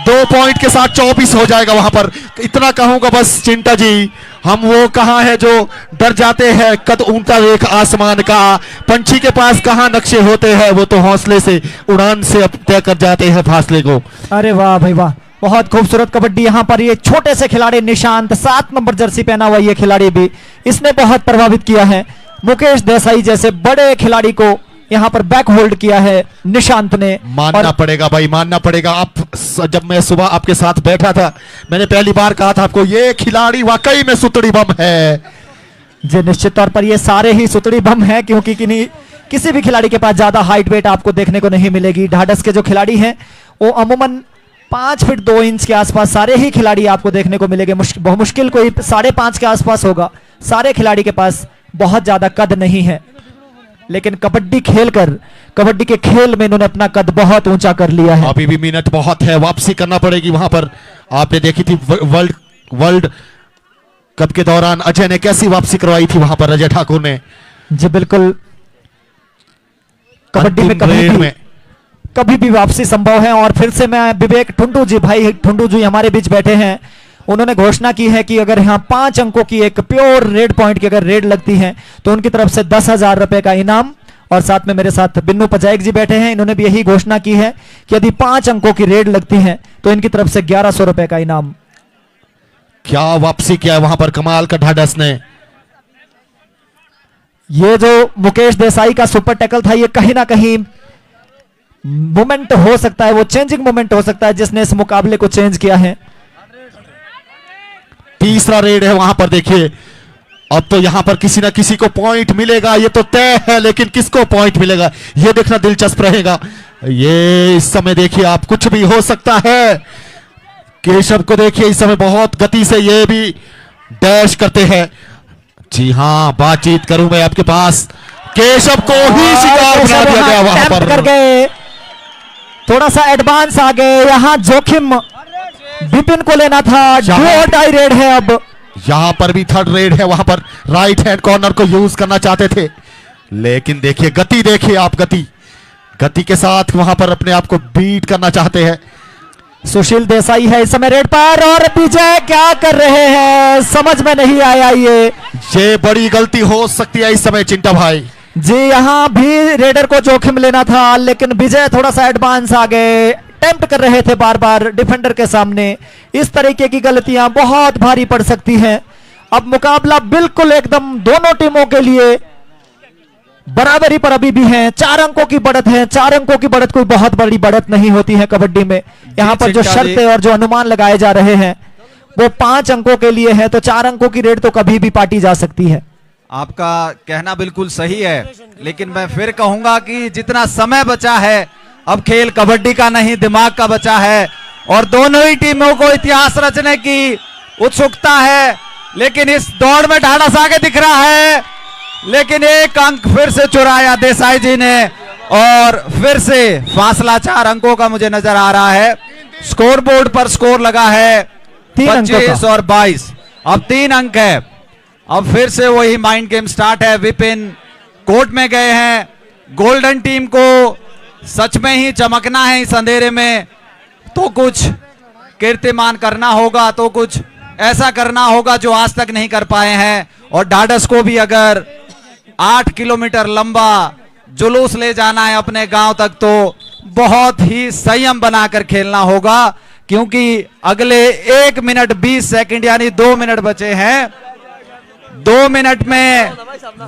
2 पॉइंट के साथ 24 हो जाएगा वहां पर। इतना कहूंगा बस चिंटा जी, हम वो कहां है जो डर जाते हैं कद ऊंचा देख आसमान का। पंछी के पास कहां नक्शे होते हैं, वो तो हौसले से उड़ान से तय कर जाते हैं फासले को। अरे वाह भाई वाह, बहुत खूबसूरत कबड्डी। यहाँ पर ये छोटे से खिलाड़ी निशांत, 7 नंबर जर्सी पहना हुआ ये खिलाड़ी भी, इसने बहुत प्रभावित किया है। मुकेश देसाई जैसे बड़े खिलाड़ी को यहाँ पर बैक होल्ड किया है निशांत ने। मानना पड़ेगा भाई, मानना पड़ेगा। आप जब मैं सुबह आपके साथ बैठा था, मैंने पहली बार कहा था आपको, ये खिलाड़ी वाकई में सुतड़ी बम है। जी निश्चित तौर पर ये सारे ही सुतड़ी बम है, क्योंकि किसी भी खिलाड़ी के पास ज्यादा हाइट वेट आपको देखने को नहीं मिलेगी। ढाढस के जो खिलाड़ी हैं वो अमूमन 5 फीट 2 इंच के आसपास सारे ही खिलाड़ी आपको देखने को मिलेंगे। बहुत मुश्किल कोई 5.5 के आसपास होगा। सारे खिलाड़ी के पास बहुत ज्यादा कद नहीं है, लेकिन कबड्डी खेलकर, कबड्डी के खेल में इन्होंने अपना कद बहुत ऊंचा कर लिया है। अभी भी मिनट बहुत है, वापसी करना पड़ेगी वहां पर। आपने देखी थी वर्ल्ड कप के दौरान अजय ने कैसी वापसी करवाई थी वहां पर, अजय ठाकुर ने। जी बिल्कुल, कबड्डी में कभी भी वापसी संभव है। और फिर से मैं विवेक ठुंडू जी, भाई ठुंडू जी हमारे बीच बैठे हैं, उन्होंने घोषणा की है कि अगर यहाँ 5 अंकों की एक प्योर रेड पॉइंट की अगर रेड लगती है तो उनकी तरफ से 10,000 रुपए का इनाम। और साथ में मेरे साथ बिन्नू पचायक जी बैठे हैं, इन्होंने भी यही घोषणा की है कि यदि 5 अंकों की रेड लगती है तो इनकी तरफ से 1100 रुपए का इनाम। क्या वापसी किया है वहां पर कमाल का ढाढस ने। ये जो मुकेश देसाई का सुपर टैकल था, ये कहीं ना कहीं मोमेंट हो सकता है, वो चेंजिंग मोमेंट हो सकता है जिसने इस मुकाबले को चेंज किया है। तीसरा रेड है वहां पर, देखिए अब तो यहां पर किसी ना किसी को पॉइंट मिलेगा, ये तो तय है, लेकिन किसको पॉइंट मिलेगा ये देखना दिलचस्प रहेगा। ये इस समय देखिए आप, कुछ भी हो सकता है। केशव को देखिए इस समय बहुत गति से ये भी डैश करते हैं। जी हाँ, बातचीत करूं मैं आपके पास। केशव को ही शिकार बना दिया गया वहां पर, कर गए, थोड़ा सा एडवांस आ गए। यहां जोखिम विपिन को लेना था, डाई रेड है। अब यहां पर भी थर्ड रेड है, वहां पर राइट हैंड कॉर्नर को यूज करना चाहते थे, लेकिन देखिए गति, देखिए आप गति के साथ वहां पर अपने आप को बीट करना चाहते हैं। सुशील देसाई है इस समय रेड पर, और विजय क्या कर रहे हैं समझ में नहीं आया। ये बड़ी गलती हो सकती है इस समय चिंटा भाई जी। यहां भी रेडर को जोखिम लेना था, लेकिन विजय थोड़ा सा एडवांस आ गए, अटेम्प्ट कर रहे थे बार बार डिफेंडर के सामने। इस तरीके की गलतियां बहुत भारी पड़ सकती हैं। अब मुकाबला बिल्कुल एकदम दोनों टीमों के लिए बराबरी पर अभी भी है। 4 अंकों की बढ़त है। 4 अंकों की बढ़त कोई बहुत बड़ी बढ़त नहीं होती है कबड्डी में। यहाँ पर जो शर्तें और जो अनुमान लगाए जा रहे हैं वो 5 अंकों के लिए है, तो 4 अंकों की रेड तो कभी भी पाटी जा सकती है। आपका कहना बिल्कुल सही है, लेकिन मैं फिर कहूंगा कि जितना समय बचा है, अब खेल कबड्डी का नहीं दिमाग का बचा है और दोनों ही टीमों को इतिहास रचने की उत्सुकता है। लेकिन इस दौड़ में ढाढ़स आगे दिख रहा है, लेकिन एक अंक फिर से चुराया देसाई जी ने और फिर से फासला 4 अंकों का मुझे नजर आ रहा है। स्कोर बोर्ड पर स्कोर लगा है 25 और 22, अब 3 अंक है। अब फिर से वही माइंड गेम स्टार्ट है। विपिन कोर्ट में गए हैं, गोल्डन टीम को सच में ही चमकना है इस अंधेरे में, तो कुछ कीर्तिमान करना होगा, तो कुछ ऐसा करना होगा जो आज तक नहीं कर पाए हैं। और ढाढ़स को भी अगर 8 किलोमीटर लंबा जुलूस ले जाना है अपने गांव तक, तो बहुत ही संयम बनाकर खेलना होगा, क्योंकि अगले 1 मिनट 20 सेकंड यानी 2 मिनट बचे हैं। 2 मिनट में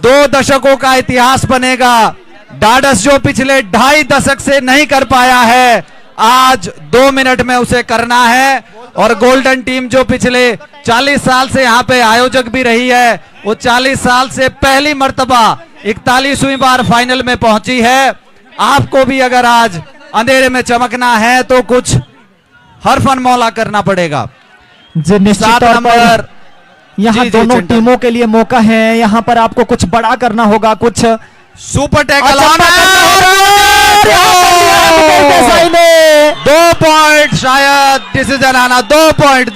2 दशकों का इतिहास बनेगा। ढाढ़स जो पिछले 2.5 दशक से नहीं कर पाया है, आज 2 मिनट में उसे करना है। और गोल्डन टीम जो पिछले 40 साल से यहाँ पे आयोजक भी रही है, वो 40 साल से पहली मर्तबा 41वीं बार फाइनल में पहुंची है। आपको भी अगर आज अंधेरे में चमकना है तो कुछ हरफन मौला करना पड़ेगा। जी निश्चित 7 तौर नंबर पर यहाँ जी, दोनों चिंटू। टीमों के लिए मौका है। यहाँ पर आपको कुछ बड़ा करना होगा, कुछ सुपर टैकल अचंबा ऑन देसाई है। ने 2 पॉइंट शायद डिसीजन आना। 2 point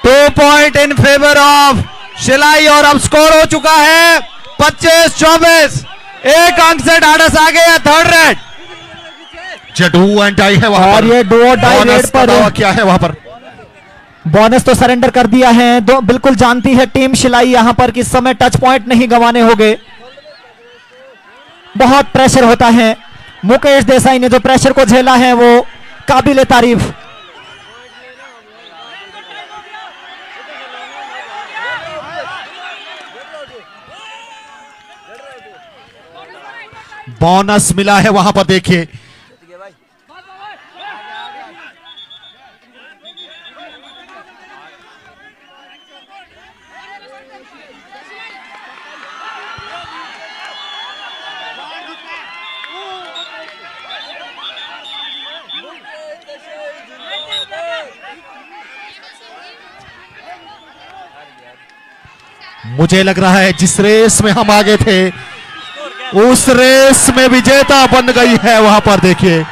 2 point in favour of Shilai और अब स्कोर हो चुका है 25-24। 1 अंक से ढाढ़स आ गया। 3rd red do and die है वहां और पर। ये डू और डाई बोनस रेड का पर दावा क्या है वहां पर? बोनस तो सरेंडर कर दिया है। दो बिल्कुल जानती है टीम शिलाई यहाँ पर किस समय टच पॉइंट नहीं गंवाने होंगे। बहुत प्रेशर होता है। मुकेश देसाई ने जो प्रेशर को झेला है वो काबिले तारीफ। बोनस मिला है वहां पर, देखिए मुझे लग रहा है जिस रेस में हम आगे थे उस रेस में विजेता बन गई है वहां पर। देखिए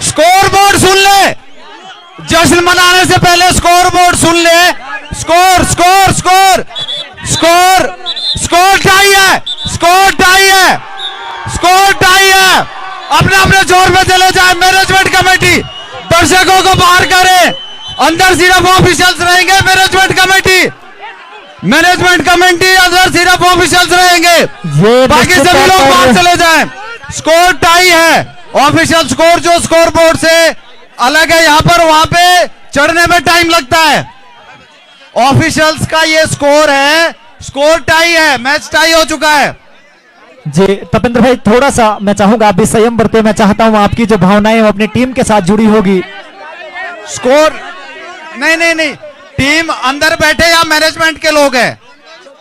स्कोर बोर्ड सुन ले, जश्न मनाने से पहले स्कोर बोर्ड सुन ले। Score score score score score tie है, स्कोर टाई है, स्कोर टाई है। अपने अपने जोर पे चले जाए। मैनेजमेंट कमेटी दर्शकों को बाहर करे, अंदर सिर्फ ऑफिशियल्स रहेंगे। मैनेजमेंट कमेटी अंदर सिर्फ ऑफिशियल्स रहेंगे, बाकी सभी लोग बाहर चले जाएं। स्कोर टाई है। ऑफिशियल स्कोर जो स्कोर बोर्ड से अलग है, यहां पर वहां पे चढ़ने में टाइम लगता है। ऑफिशियल्स का ये स्कोर है, स्कोर टाई है, मैच टाई हो चुका है। जी तपेंद्र भाई थोड़ा सा मैं चाहूंगा आप भी संयम बरते। मैं चाहता हूं आपकी जो भावनाएं वो अपनी टीम के साथ जुड़ी होगी। स्कोर नहीं, टीम अंदर बैठे या मैनेजमेंट के लोग हैं,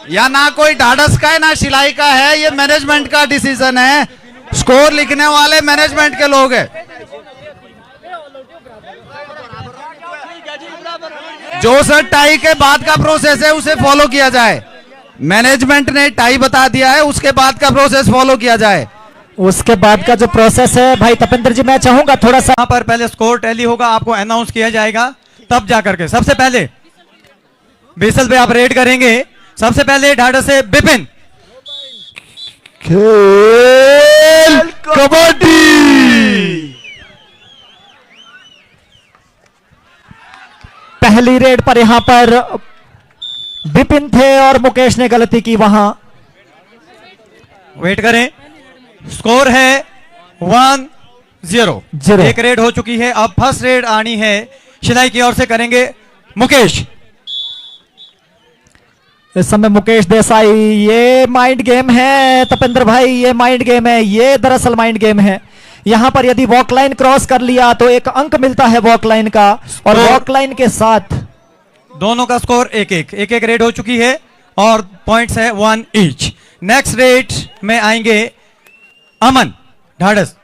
या ना कोई ढाढ़स का है ना शिलाई का है, ये मैनेजमेंट का डिसीजन है। स्कोर लिखने वाले मैनेजमेंट के लोग हैं। जो सर टाई के बाद का प्रोसेस है उसे फॉलो किया जाए। मैनेजमेंट ने टाई बता दिया है, उसके बाद का प्रोसेस फॉलो किया जाए। उसके बाद का जो प्रोसेस है भाई तपेंद्र जी मैं चाहूंगा थोड़ा सा यहाँ पर पहले स्कोर टैली होगा, आपको अनाउंस किया जाएगा, तब जाकर के सबसे पहले बेसल पे आप रेड करेंगे। सबसे पहले ढाढ़स से बिपिन। खेल कबड्डी। पहली रेड पर यहां पर विपिन थे और मुकेश ने गलती की वहां। वेट करें, स्कोर है 1-0। जीरो। एक रेड हो चुकी है, अब फर्स्ट रेड आनी है शिलाई की ओर से, करेंगे मुकेश। इस समय मुकेश देसाई, ये माइंड गेम है तपेंद्र भाई, ये माइंड गेम है। ये दरअसल माइंड गेम है। यहाँ पर यदि वॉक लाइन क्रॉस कर लिया तो एक अंक मिलता है वॉक लाइन का, और तो- वॉक लाइन के साथ दोनों का स्कोर एक एक रेड हो चुकी है और पॉइंट्स है 1 ईच। नेक्स्ट रेड में आएंगे अमन ढाढस।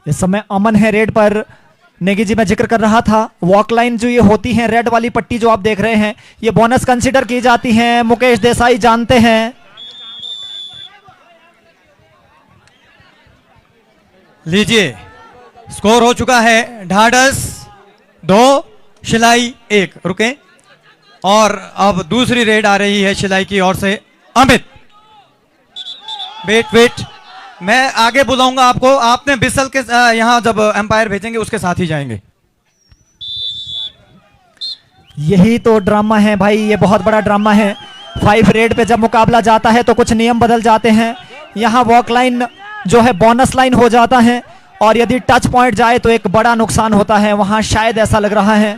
इस समय अमन है रेड पर। नेगी जी मैं जिक्र कर रहा था, वॉक लाइन जो ये होती है, रेड वाली पट्टी जो आप देख रहे हैं, ये बोनस कंसीडर की जाती हैं। मुकेश देसाई जानते हैं। लीजिए, स्कोर हो चुका है ढाढस 2 शिलाई 1। रुके, और अब दूसरी रेड आ रही है शिलाई की ओर से। अमित, वेट, मैं आगे बुलाऊंगा आपको। आपने बिसल के यहां जब एम्पायर भेजेंगे उसके साथ ही जाएंगे। यही तो ड्रामा है भाई, ये बहुत बड़ा ड्रामा है। 5 रेड पे जब मुकाबला जाता है तो कुछ नियम बदल जाते हैं। यहाँ वॉक लाइन जो है बोनस लाइन हो जाता है, और यदि टच पॉइंट जाए तो एक बड़ा नुकसान होता है। वहां शायद ऐसा लग रहा है।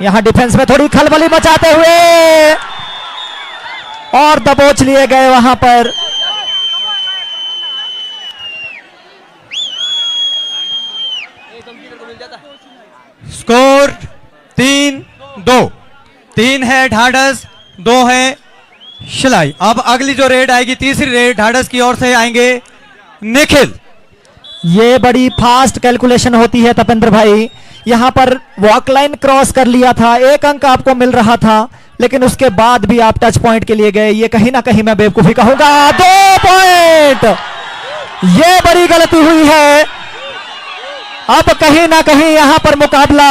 यहां डिफेंस में थोड़ी खलबली मचाते हुए और दबोच लिए गए वहां पर। स्कोर 3-2। 3 है ढाढस, 2 है शिलाई। अब अगली जो रेड आएगी, तीसरी रेड ढाढस की ओर से आएंगे निखिल। ये बड़ी फास्ट कैलकुलेशन होती है तपेंद्र भाई। यहां पर वॉक लाइन क्रॉस कर लिया था, 1 अंक आपको मिल रहा था, लेकिन उसके बाद भी आप टच पॉइंट के लिए गए। ये कहीं ना कहीं मैं बेवकूफी कहूंगा। 2 पॉइंट, ये बड़ी गलती हुई है। अब कहीं ना कहीं यहां पर मुकाबला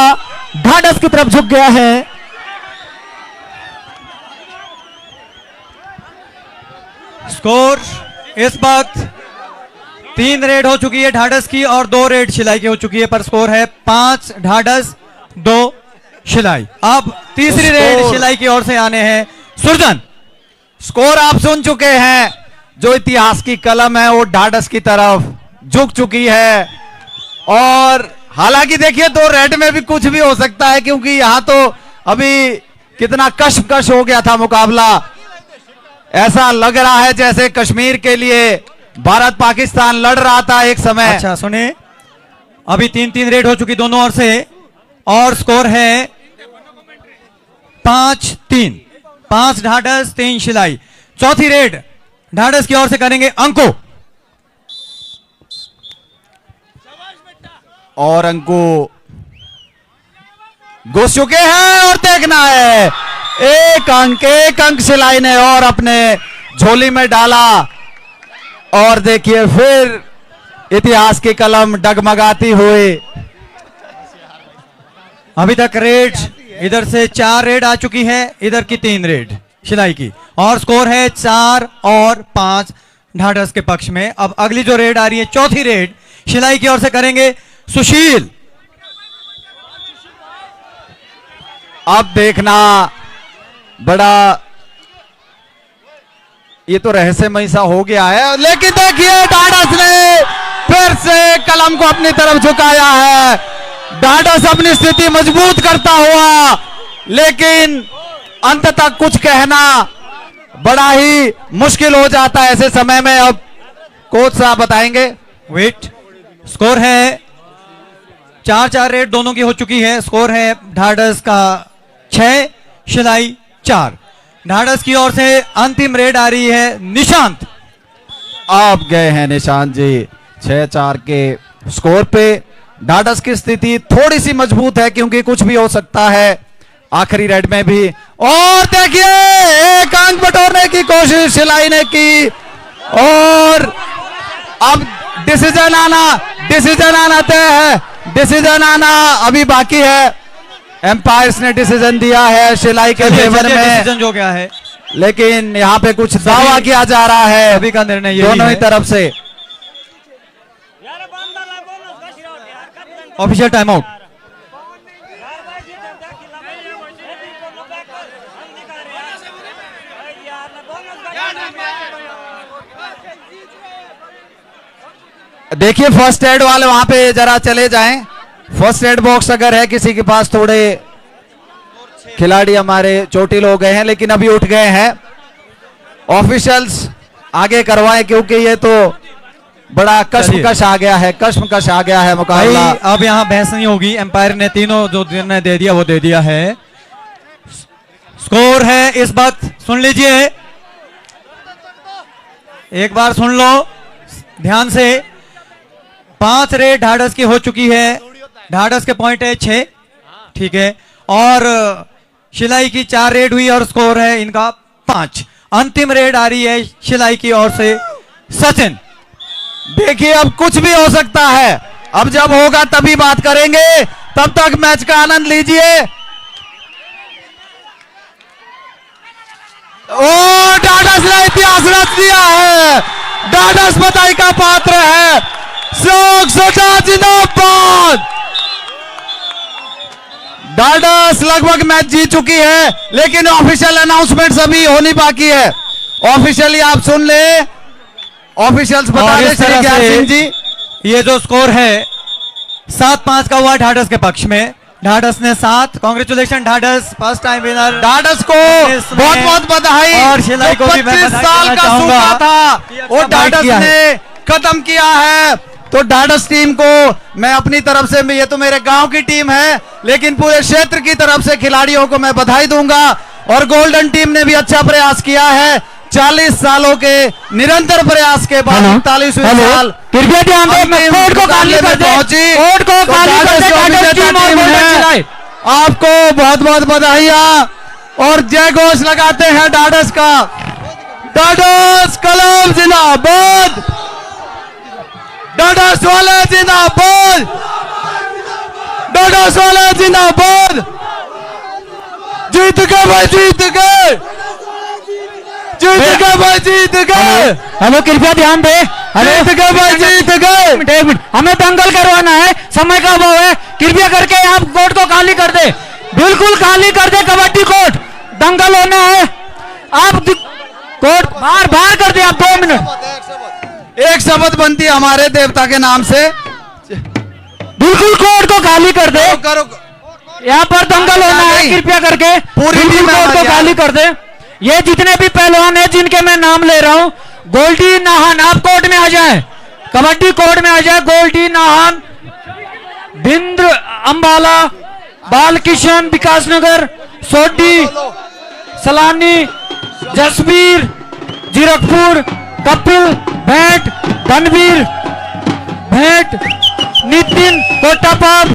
ढाढस की तरफ झुक गया है। स्कोर इस वक्त 3 रेड हो चुकी है ढाढस की और 2 रेड शिलाई की हो चुकी है, पर स्कोर है 5 ढाढस 2 शिलाई। अब तीसरी रेड शिलाई की ओर से आने हैं सुरजन। स्कोर आप सुन चुके हैं। जो इतिहास की कलम है वो ढाढस की तरफ झुक चुकी है, और हालांकि देखिए 2 रेड में भी कुछ भी हो सकता है, क्योंकि यहां तो अभी कितना कशमकश हो गया था मुकाबला। ऐसा लग रहा है जैसे कश्मीर के लिए भारत पाकिस्तान लड़ रहा था एक समय। अच्छा सुने, अभी 3-3 रेड हो चुकी दोनों ओर से, और स्कोर है 5-3। 5 ढाढस 3 शिलाई। चौथी रेड ढाढस की ओर से करेंगे अंको। और अंको घुस चुके हैं, और देखना है 1 अंक शिलाई ने और अपने झोली में डाला। और देखिए फिर इतिहास की कलम डगमगाती हुई। अभी तक रेड इधर से 4 रेड आ चुकी है, इधर की 3 रेड शिलाई की, और स्कोर है 4 और 5 ढाढस के पक्ष में। अब अगली जो रेड आ रही है, चौथी रेड शिलाई की ओर से करेंगे सुशील। अब देखना बड़ा, ये तो रहस्यमय सा हो गया है, लेकिन देखिए ढाढस ने फिर से कलम को अपनी तरफ झुकाया है। ढाढस अपनी स्थिति मजबूत करता हुआ, लेकिन अंत तक कुछ कहना बड़ा ही मुश्किल हो जाता है ऐसे समय में। अब कोच साहब बताएंगे। वेट, स्कोर है 4-4 रेड दोनों की हो चुकी है। स्कोर है ढाढस का 6, शिलाई 4। ढाढस की ओर से अंतिम रेड आ रही है निशांत। आप गए हैं निशांत जी 6-4 के स्कोर पे। ढाढस की स्थिति थोड़ी सी मजबूत है, क्योंकि कुछ भी हो सकता है आखिरी रेड में भी। और देखिए 1 अंक बटोरने की कोशिश शिलाई ने की, और अब डिसीजन आना तय है। डिसीजन आना अभी बाकी है। एम्पायर्स ने डिसीजन दिया है शिलाई के फेवर में, डिसीजन जो क्या है, लेकिन यहाँ पे कुछ दावा किया जा रहा है अभी का निर्णय यही दोनों ही है। तरफ से। Official time out. देखिए फर्स्ट एड वाले वहां पे जरा चले जाएं। फर्स्ट एड बॉक्स अगर है किसी के पास थोड़े खिलाड़ी हमारे चोटिल हो गए हैं, लेकिन अभी उठ गए हैं। ऑफिशियल्स आगे करवाएं, क्योंकि ये तो बड़ा कश्मकश आ गया है, कश्मकश आ गया है भाई मुकाबला। अब यहाँ बहस नहीं होगी, एम्पायर ने तीनों जो निर्णय दे दिया वो दे दिया है। स्कोर है इस वक्त, सुन लीजिए, एक बार सुन लो ध्यान से। 5 रेड ढाढ़स की हो चुकी है, ढाढ़स के पॉइंट है 6, ठीक है, और शिलाई की 4 रेड हुई और स्कोर है इनका 5। अंतिम रेड आ रही है शिलाई की ओर से सचिन। देखिए अब कुछ भी हो सकता है, अब जब होगा तभी बात करेंगे, तब तक मैच का आनंद लीजिए। ओ ढाढ़स ने इतिहास रच दिया है, ढाढ़स बधाई का पात्र है। जिंदाबाद। ढाढ़स लगभग मैच जीत चुकी है, लेकिन ऑफिशियल अनाउंसमेंट अभी होनी बाकी है। ऑफिशियली आप सुन ले, ऑफिशियल्स बता और रहे इस तरह श्री ज्ञान से सिंह जी। ये जो स्कोर है 7-5 का हुआ ढाढ़स के पक्ष में। ढाढ़स ने 7, कांग्रेचुलेशन ढाढ़स, फर्स्ट टाइम विनर। ढाढ़स को बहुत बहुत बधाई। और शिलाई को भी मैं 25 बधाई साल देना का चाहूंगा सूखा था कि अच्छा वो फाइट ढाढ़स किया है। ने खत्म किया है। तो ढाढ़स टीम को मैं अपनी तरफ से, ये तो मेरे गांव की टीम है, लेकिन पूरे क्षेत्र की तरफ से खिलाड़ियों को मैं बधाई दूंगा। और गोल्डन टीम ने भी अच्छा प्रयास किया है, 40 सालों के निरंतर प्रयास के बाद 41वें साल कृपया ध्यान दें, मैं कोर्ट को खाली कर दे, पहुंची। कोर्ट को तो खाली कर ढाढ़स दे, जो ढाढ़स विजेता टीम और टीम गोल्डन है, शिलाई। आपको बहुत बहुत बधाइयां और जय घोष लगाते हैं ढाढ़स का। ढाढ़स कलम जिंदाबाद, ढाढ़स वाले जिंदाबाद, ढाढ़स वाले जिंदाबाद। जीत गए भाई, जीत गए, जीत गए भाई, जीत गए। हेलो, कृपया ध्यान दे। जीत गए भाई, जीत गए। एक मिनट, हमें दंगल करवाना है, समय का अभाव है, कृपया करके आप कोर्ट को खाली कर दे, बिल्कुल खाली कर दे। कबड्डी कोर्ट, दंगल होना है, आप कोर्ट बाहर कर दे। आप 2 मिनट, एक शपथ बनती है हमारे देवता के नाम से। बिल्कुल कोर्ट को खाली कर दे, करो यहाँ पर दंगल होना है, कृपया करके पूरी बिल्कुल टीम कोर्ट को हमारी खाली कर दे। ये जितने भी पहलवान हैं जिनके मैं नाम ले रहा हूं, गोल्डी नाहन आप कोर्ट में आ जाएं, कबड्डी कोर्ट में आ जाए। गोल्डी नाहन, भिंद्र अंबाला, बालकिशन विकासनगर, सोडी, सलानी, जसबीर, जीरकपुर, कपिल, भेंट, धनवीर, भेंट, नितिन, कोटापाप,